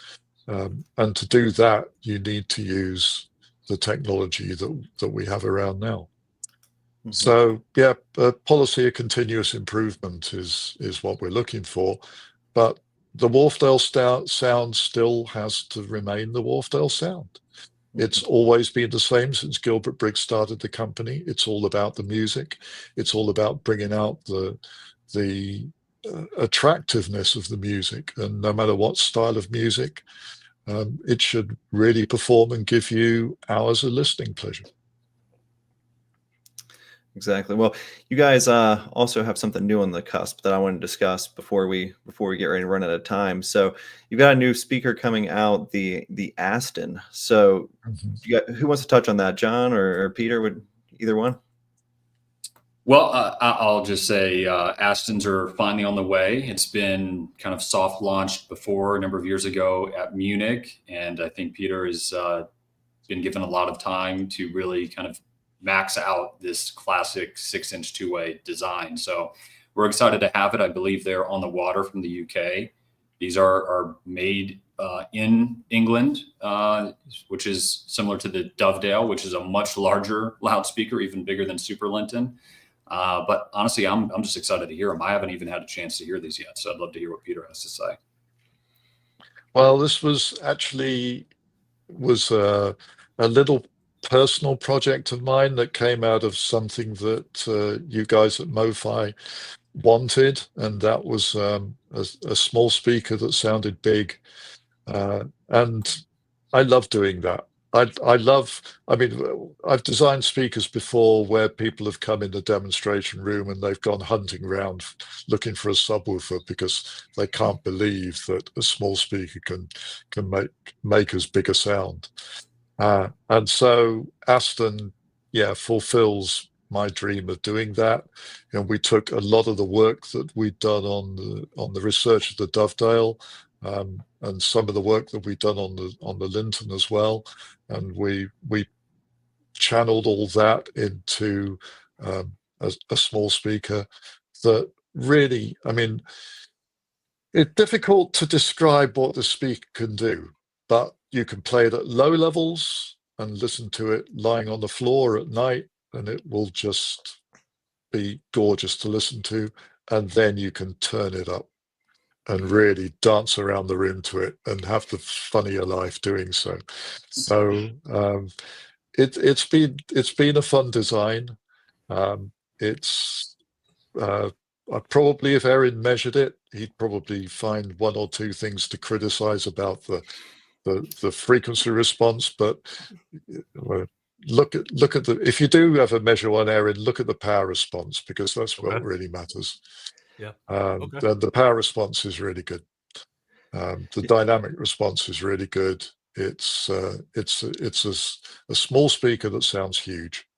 And to do that, you need to use the technology that we have around now. Mm-hmm. So yeah, policy of continuous improvement is what we're looking for, but the Wharfedale sound still has to remain the Wharfedale sound. It's always been the same since Gilbert Briggs started the company. It's all about the music. It's all about bringing out the attractiveness of the music. And no matter what style of music, it should really perform and give you hours of listening pleasure. Exactly. Well, you guys also have something new on the cusp that I want to discuss before we get ready to run out of time. So you've got a new speaker coming out, the Aston. So who wants to touch on that, John or Peter? Would either one? Well, I'll just say Astons are finally on the way. It's been kind of soft launched before a number of years ago at Munich, and I think Peter has been given a lot of time to really kind of max out this classic 6-inch two-way design. So we're excited to have it. I believe they're on the water from the UK. These are made in England, which is similar to the Dovedale, which is a much larger loudspeaker, even bigger than Super Linton. But honestly, I'm just excited to hear them. I haven't even had a chance to hear these yet, so I'd love to hear what Peter has to say. Well, this was a little personal project of mine that came out of something that you guys at MoFi wanted, and that was a small speaker that sounded big, and I love doing that. I mean, I've designed speakers before where people have come in the demonstration room and they've gone hunting around looking for a subwoofer because they can't believe that a small speaker can make as big a sound. And so Aston, fulfills my dream of doing that. And we took a lot of the work that we'd done on the research of the Dovedale, and some of the work that we'd done on the Linton as well, and we channeled all that into a small speaker that really, I mean, it's difficult to describe what the speaker can do, but you can play it at low levels and listen to it lying on the floor at night, and it will just be gorgeous to listen to, and then you can turn it up and really dance around the room to it and have the fun of your life doing so. So it's been a fun design. It's probably, if Erin measured it, he'd probably find one or two things to criticize about the frequency response, but look at the, if you do ever measure one, Erin, look at the power response, because that's what really matters. Yeah. The power response is really good. The dynamic response is really good. It's a small speaker that sounds huge.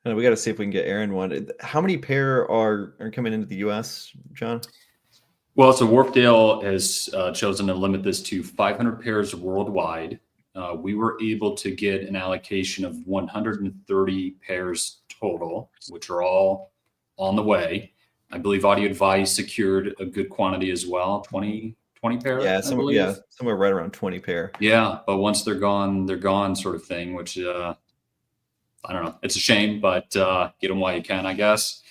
We got to see if we can get Erin one. How many pair are coming into the U.S., John? Well, so Wharfedale has chosen to limit this to 500 pairs worldwide. We were able to get an allocation of 130 pairs total, which are all on the way. I believe Audio Advice secured a good quantity as well, 20 pair. Yeah, somewhere right around 20 pair. Yeah, but once they're gone, sort of thing, which I don't know. It's a shame, but get them while you can, I guess.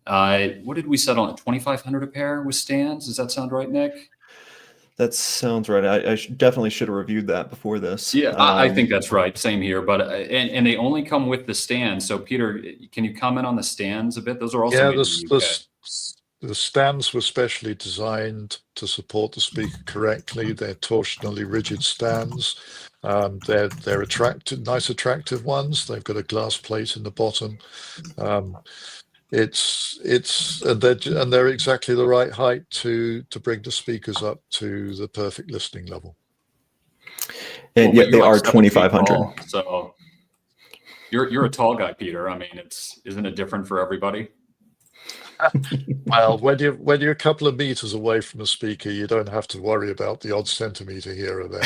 What did we settle on? 2,500 a pair with stands? Does that sound right, Nick? That sounds right. I definitely should have reviewed that before this. Yeah, I think that's right. Same here. But and they only come with the stands. So Peter, can you comment on the stands a bit? Those are also made in the UK. The stands were specially designed to support the speaker correctly. They're torsionally rigid stands. They're attractive, nice, attractive ones. They've got a glass plate in the bottom. They're exactly the right height to bring the speakers up to the perfect listening level. And yet they are 2,500. So you're a tall guy, Peter. I mean, isn't it different for everybody? Well, when you're a couple of meters away from a speaker, you don't have to worry about the odd centimeter here or there.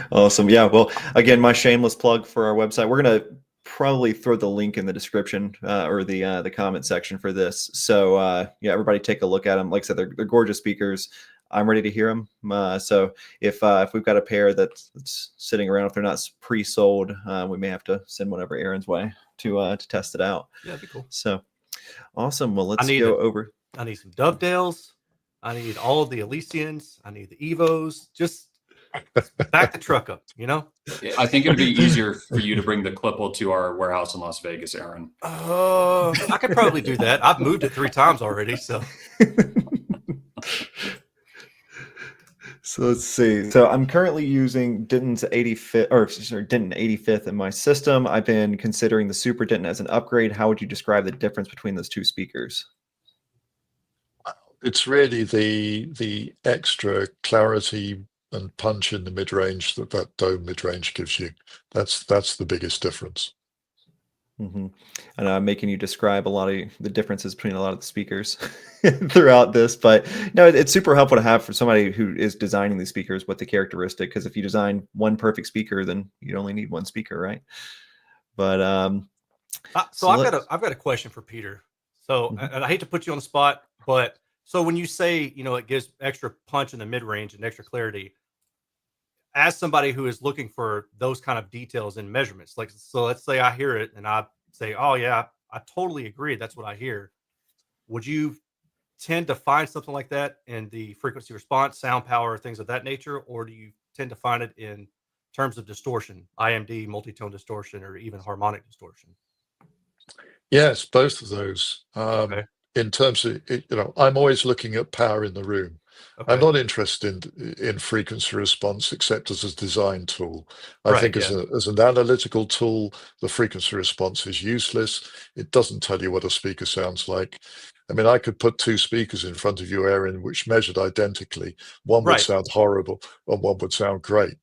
Awesome. Yeah. Well, again, my shameless plug for our website. We're gonna probably throw the link in the description or the comment section for this. So yeah, everybody take a look at them. Like I said, they're gorgeous speakers. I'm ready to hear them. So if we've got a pair that's sitting around, if they're not pre-sold, we may have to send one over Erin's way to test it out. Yeah, that'd be cool. So awesome. Well, let's go over. I need some Dovedales. I need all of the Elysians. I need the Evos. Just back the truck up, you know? I think it'd be easier for you to bring the Clipple to our warehouse in Las Vegas, Erin. I could probably do that. I've moved it 3 times already, so. So let's see. So I'm currently using Denton's 85th, Denton 85th in my system. I've been considering the Super Denton as an upgrade. How would you describe the difference between those two speakers? It's really the extra clarity and punch in the mid-range that dome mid-range gives you. That's the biggest difference. Mm-hmm. And I'm making you describe a lot of the differences between a lot of the speakers throughout this, but no, it's super helpful to have for somebody who is designing these speakers what the characteristic, because if you design one perfect speaker, then you only need one speaker, right? But I've got a question for Peter. So and I hate to put you on the spot, but so when you say, you know, it gives extra punch in the mid-range and extra clarity, as somebody who is looking for those kind of details and measurements, like, so let's say I hear it and I say, oh yeah, I totally agree. That's what I hear. Would you tend to find something like that in the frequency response, sound power, things of that nature? Or do you tend to find it in terms of distortion, IMD, multi-tone distortion, or even harmonic distortion? Yes, both of those. Okay. In terms of, you know, I'm always looking at power in the room. Okay. I'm not interested in frequency response except as a design tool. I think as an analytical tool, the frequency response is useless. It doesn't tell you what a speaker sounds like. I mean, I could put 2 speakers in front of you, Erin, which measured identically. One would sound horrible and one would sound great.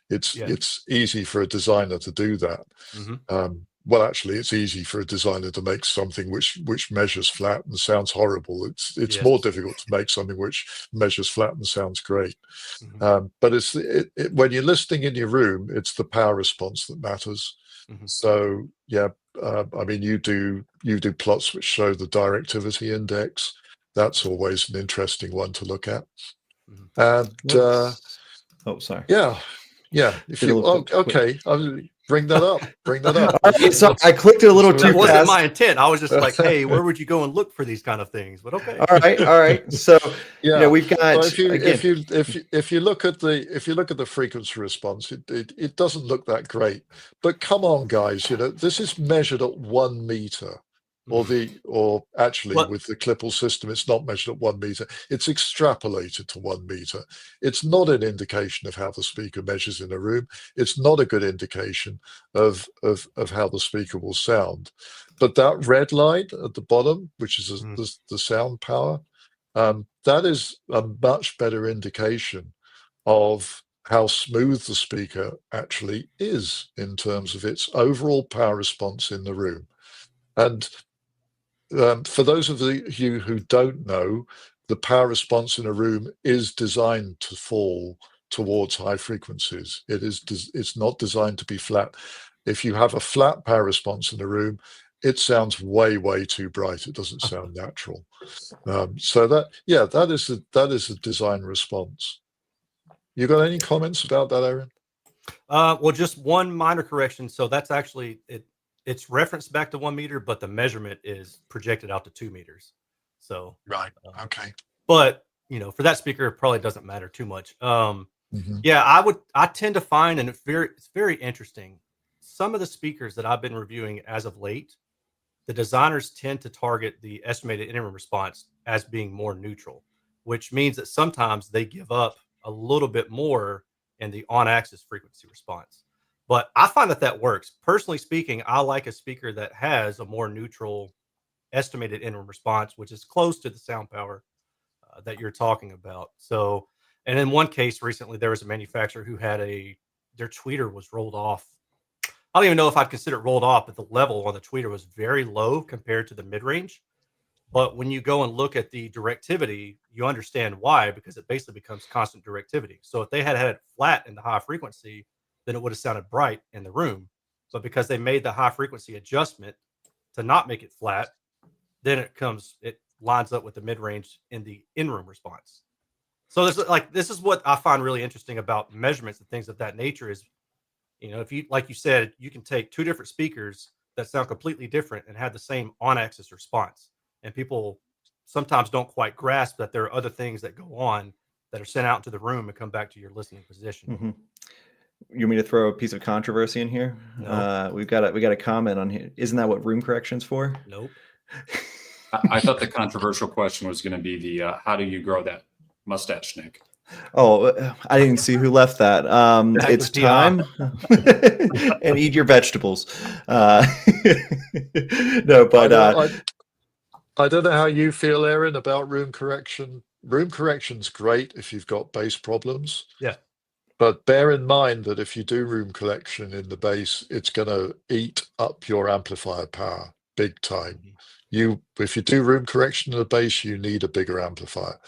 It's easy for a designer to do that. Mm-hmm. Well, actually, it's easy for a designer to make something which measures flat and sounds horrible. It's more difficult to make something which measures flat and sounds great. Mm-hmm. But it's when you're listening in your room, it's the power response that matters. Mm-hmm. So yeah, I mean, you do plots which show the directivity index. That's always an interesting one to look at. Mm-hmm. And oh, sorry. yeah. If you okay. Bring that up. Bring that up. All right, so I clicked it a little That too That wasn't fast. my intent. I was just like, hey, where would you go and look for these kind of things? But okay. All right. So Yeah. we've got So again. if you look at the frequency response, it doesn't look that great. But come on, guys, this is measured at 1 meter. Or actually What? with the Klippel system, it's not measured at 1 meter. It's extrapolated to 1 meter. It's not an indication of how the speaker measures in a room. It's not a good indication of how the speaker will sound. But that red line at the bottom, which is the sound power, that is a much better indication of how smooth the speaker actually is in terms of its overall power response in the room. And for those of you who don't know, the power response in a room is designed to fall towards high frequencies. It's not designed to be flat. If you have a flat power response in a room, it sounds way too bright. It doesn't sound natural. So that is a design response. You got any comments about that, Erin? Well, just one minor correction. So that's actually it's referenced back to 1 meter, but the measurement is projected out to 2 meters. So Right. Okay. But for that speaker, it probably doesn't matter too much. Yeah, I tend to find, and it's very interesting. Some of the speakers that I've been reviewing as of late, the designers tend to target the estimated in-room response as being more neutral, which means that sometimes they give up a little bit more in the on-axis frequency response. But I find that works. Personally speaking, I like a speaker that has a more neutral estimated in-room response, which is close to the sound power that you're talking about. So, and in one case recently, there was a manufacturer who had their tweeter was rolled off. I don't even know if I'd consider it rolled off, but the level on the tweeter was very low compared to the mid-range. But when you go and look at the directivity, you understand why, because it basically becomes constant directivity. So if they had it flat in the high frequency, then it would have sounded bright in the room. But because they made the high frequency adjustment to not make it flat, then it lines up with the mid-range in the in-room response. So this is what I find really interesting about measurements and things of that nature is, if you, like you said, you can take two different speakers that sound completely different and have the same on-axis response. And people sometimes don't quite grasp that there are other things that go on that are sent out into the room and come back to your listening position. Mm-hmm. You want me to throw a piece of controversy in here? No. We got a comment on here. Isn't that what room correction's for? Nope. I thought the controversial question was going to be the how do you grow that mustache, Nick? Oh, I didn't see who left that. It's time and eat your vegetables. No, but I don't know how you feel, Erin, about room correction. Room correction's great if you've got bass problems. Yeah. But bear in mind that if you do room correction in the bass, it's going to eat up your amplifier power big time. If you do room correction in the bass, you need a bigger amplifier.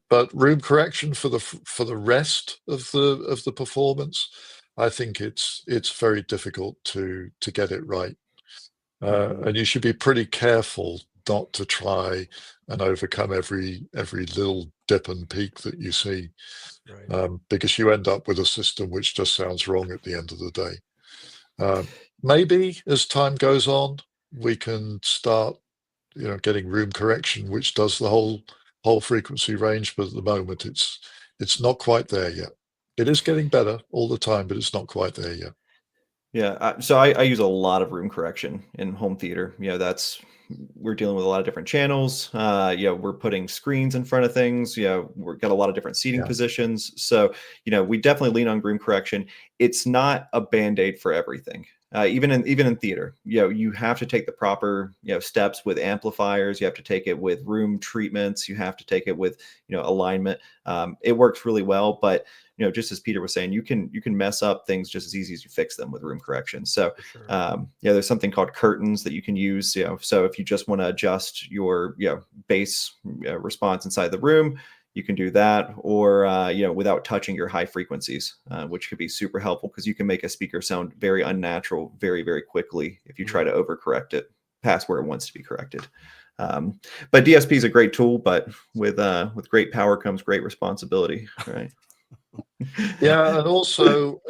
But room correction for the rest of the performance, I think it's very difficult to get it right, and you should be pretty careful not to try and overcome every little dip and peak that you see, right. Because you end up with a system which just sounds wrong at the end of the day. Maybe as time goes on, we can start, getting room correction, which does the whole frequency range, but at the moment it's not quite there yet. It is getting better all the time, but it's not quite there yet. Yeah, so I use a lot of room correction in home theater. We're dealing with a lot of different channels. We're putting screens in front of things. We've got a lot of different seating positions. So, we definitely lean on room correction. It's not a Band-Aid for everything. Even in theater, you have to take the proper, steps with amplifiers. You have to take it with room treatments. You have to take it with, alignment. It works really well, but just as Peter was saying, you can mess up things just as easy as you fix them with room correction. So, sure. There's something called curtains that you can use. So if you just want to adjust your, bass response inside the room, you can do that, or without touching your high frequencies, which could be super helpful because you can make a speaker sound very unnatural very, very quickly if you try to overcorrect it past where it wants to be corrected. But DSP is a great tool, but with great power comes great responsibility, right? Yeah, and also,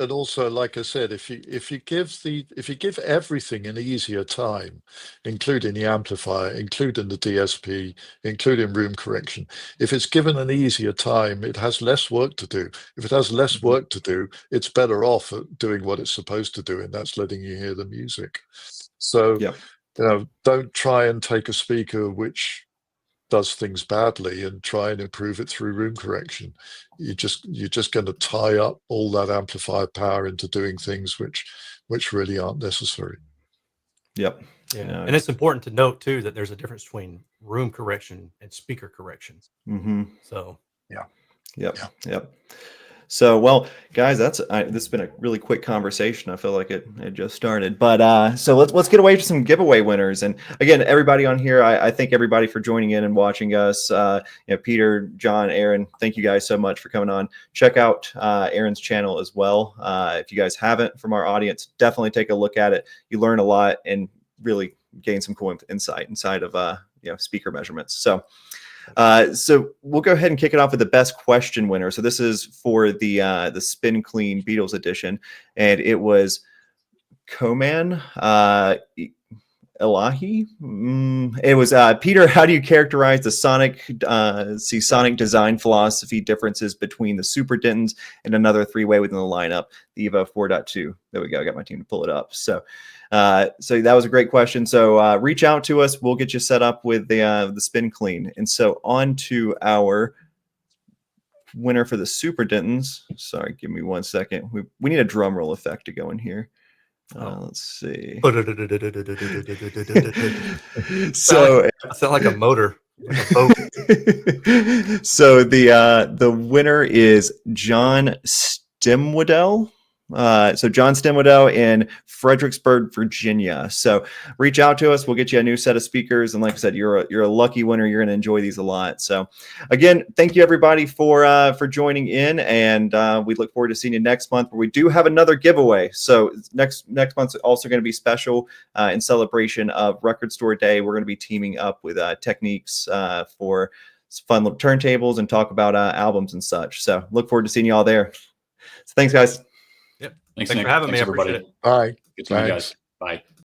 like I said, if you give everything an easier time, including the amplifier, including the DSP, including room correction, if it's given an easier time, it has less work to do. If it has less Mhm. work to do, it's better off at doing what it's supposed to do, and that's letting you hear the music. So, Yep. don't try and take a speaker which does things badly and try and improve it through room correction. You're just going to tie up all that amplified power into doing things which really aren't necessary. Yep. Yeah. And it's important to note too that there's a difference between room correction and speaker correction. Mm-hmm. So Yeah. Yep. Yeah. Yep. So, well, guys, this has been a really quick conversation. I feel like it just started, but so let's get away to some giveaway winners. And again, everybody on here, I thank everybody for joining in and watching us. Peter, John, Erin, thank you guys so much for coming on. Check out Erin's channel as well. If you guys haven't, from our audience, definitely take a look at it. You learn a lot and really gain some cool insight inside of speaker measurements. So we'll go ahead and kick it off with the best question winner. So this is for the Spin Clean Beatles edition, and it was Koman Elahi. It was Peter. How do you characterize the sonic design philosophy differences between the Super Dentons and another three-way within the lineup, the Evo 4.2? There we go. I got my team to pull it up. So that was a great question. So reach out to us. We'll get you set up with the Spin Clean. And so on to our winner for the Super Dentons. Sorry, give me 1 second. We need a drum roll effect to go in here. Let's see. So I sound like a motor. Like a boat. So the winner is John Stemwoodell. So John Stemwoodell in Fredericksburg, Virginia. So reach out to us. We'll get you a new set of speakers. And like I said, you're a lucky winner. You're going to enjoy these a lot. So again, thank you everybody for joining in. And we look forward to seeing you next month, where we do have another giveaway. So next month's also going to be special in celebration of Record Store Day. We're going to be teaming up with Techniques for fun little turntables and talk about albums and such. So look forward to seeing you all there. So thanks, guys. Thanks for having me. I appreciate it. Bye. Good to meet you guys. Bye.